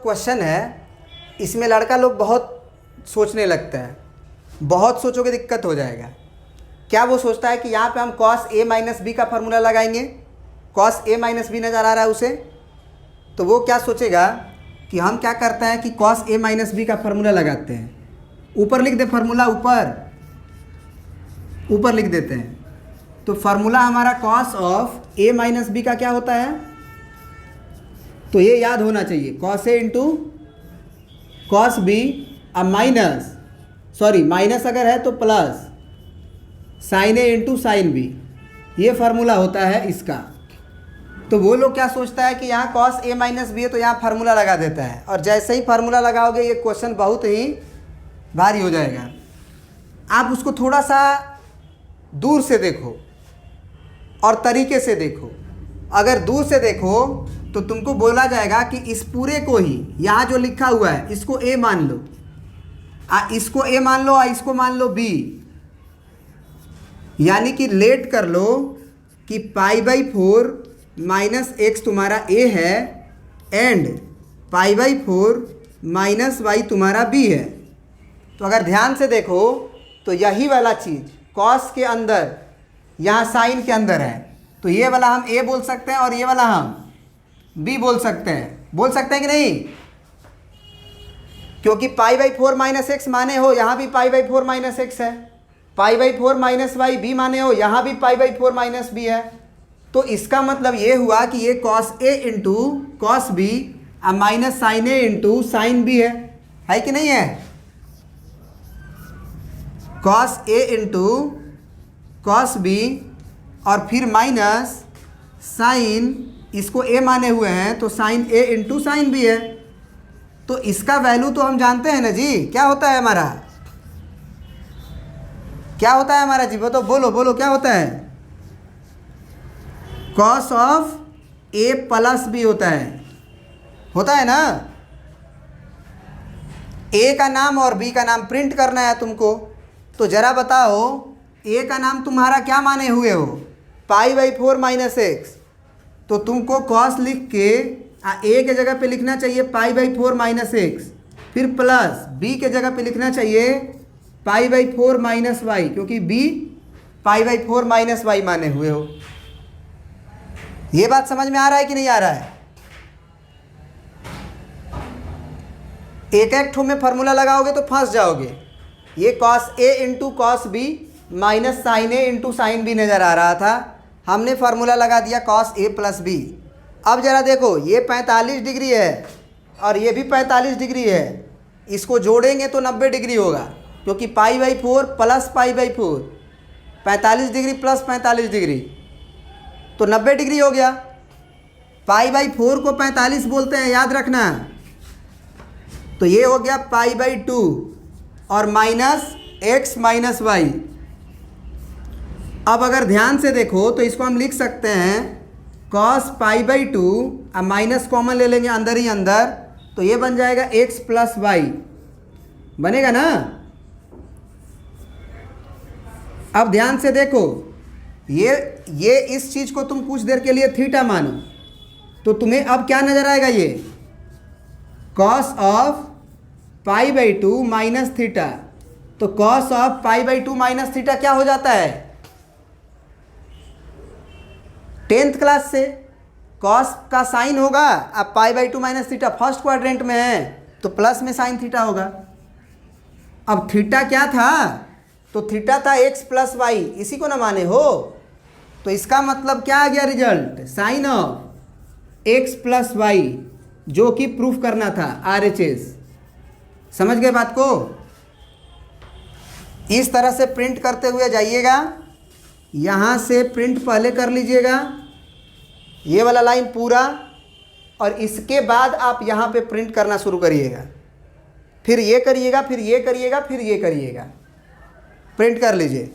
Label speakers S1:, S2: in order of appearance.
S1: Question है इसमें लड़का लोग बहुत सोचने लगता है, बहुत सोचोगे दिक्कत हो जाएगा। क्या वो सोचता है कि यहाँ पे हम cos a माइनस बी का फार्मूला लगाएंगे, cos a माइनस बी नज़र आ रहा है उसे, तो वो क्या सोचेगा कि हम क्या करते हैं कि cos a माइनस बी का फार्मूला लगाते हैं। ऊपर लिख दे फार्मूला, ऊपर लिख देते हैं। तो फार्मूला हमारा cos of a minus B का क्या होता है, तो ये याद होना चाहिए, cos a into cos b, अब माइनस अगर है तो plus sin a into sine B, ये फार्मूला होता है इसका। तो वो लोग क्या सोचता है कि यहाँ cos a माइनस बी है तो यहाँ फार्मूला लगा देता है, और जैसे ही फार्मूला लगाओगे ये क्वेश्चन बहुत ही भारी हो जाएगा। आप उसको थोड़ा सा दूर से देखो और तरीके से देखो। अगर दूर से देखो तो तुमको बोला जाएगा कि इस पूरे को ही यहाँ जो लिखा हुआ है इसको a मान लो, इसको a मान लो और इसको मान लो b, यानी कि लेट कर लो कि π/4 माइनस एक्स तुम्हारा a है एंड π/4 माइनस y तुम्हारा b है। तो अगर ध्यान से देखो तो यही वाला चीज़ cos के अंदर यहाँ साइन के अंदर है, तो ये वाला हम a बोल सकते हैं और ये वाला हम b बोल सकते हैं कि नहीं, क्योंकि π/4 माइनस एक्स माने हो यहाँ भी π/4 माइनस एक्स है, π/4 माइनस वाई b माने हो यहाँ भी π/4 माइनस बी है। तो इसका मतलब ये हुआ कि ये cos a into cos B और minus sine a into sine B है कि नहीं है। cos a into cos B और फिर माइनस साइन, इसको a माने हुए हैं तो sine a into sine B है। तो इसका वैल्यू तो हम जानते हैं ना जी, क्या होता है हमारा, क्या होता है हमारा जी, बताओ, बोलो क्या होता है, cos of a plus B होता है ना। a का नाम और b का नाम प्रिंट करना है तुमको, तो जरा बताओ a का नाम तुम्हारा क्या माने हुए हो, π/4 माइनस एक्स, तो तुमको cos लिख के a के जगह पे लिखना चाहिए π/4 माइनस एक्स, फिर प्लस b के जगह पे लिखना चाहिए π/4 माइनस वाई, क्योंकि b π/4 माइनस वाई माने हुए हो। ये बात समझ में आ रहा है कि नहीं आ रहा है। एक ठो में फार्मूला लगाओगे तो फंस जाओगे। ये cos a इंटू कॉस बी minus sine a into sine B नज़र आ रहा था, हमने फार्मूला लगा दिया cos a प्लस बी। अब ज़रा देखो ये 45 डिग्री है और ये भी 45 डिग्री है, इसको जोड़ेंगे तो 90 डिग्री होगा, क्योंकि π/4 प्लस π/4, 45 डिग्री प्लस 45 डिग्री तो 90 डिग्री हो गया। π/4 को 45 बोलते हैं, याद रखना। तो ये हो गया π/2 और माइनस एक्स माइनस वाई। अब अगर ध्यान से देखो तो इसको हम लिख सकते हैं cos π/2 अब माइनस कॉमन ले लेंगे अंदर ही अंदर, तो ये बन जाएगा x प्लस वाई, बनेगा ना। अब ध्यान से देखो ये इस चीज़ को तुम कुछ देर के लिए थीटा मानो, तो तुम्हें अब क्या नज़र आएगा, ये cos ऑफ π/2 माइनस थीटा। तो cos ऑफ π/2 माइनस थीटा क्या हो जाता है, 10th क्लास से cos का साइन होगा, अब π/2 माइनस थीटा फर्स्ट क्वाड्रेंट में है तो प्लस में साइन थीटा होगा। अब थीटा क्या था, तो थीटा था x प्लस वाई, इसी को ना माने हो, तो इसका मतलब क्या आ गया result, sine of x plus Y, जो कि प्रूफ करना था RHS। समझ गए बात को। इस तरह से प्रिंट करते हुए जाइएगा, यहाँ से प्रिंट पहले कर लीजिएगा ये वाला लाइन पूरा, और इसके बाद आप यहाँ पे प्रिंट करना शुरू करिएगा, फिर ये करिएगा, फिर ये करिएगा, फिर ये करिएगा, प्रिंट कर लीजिए।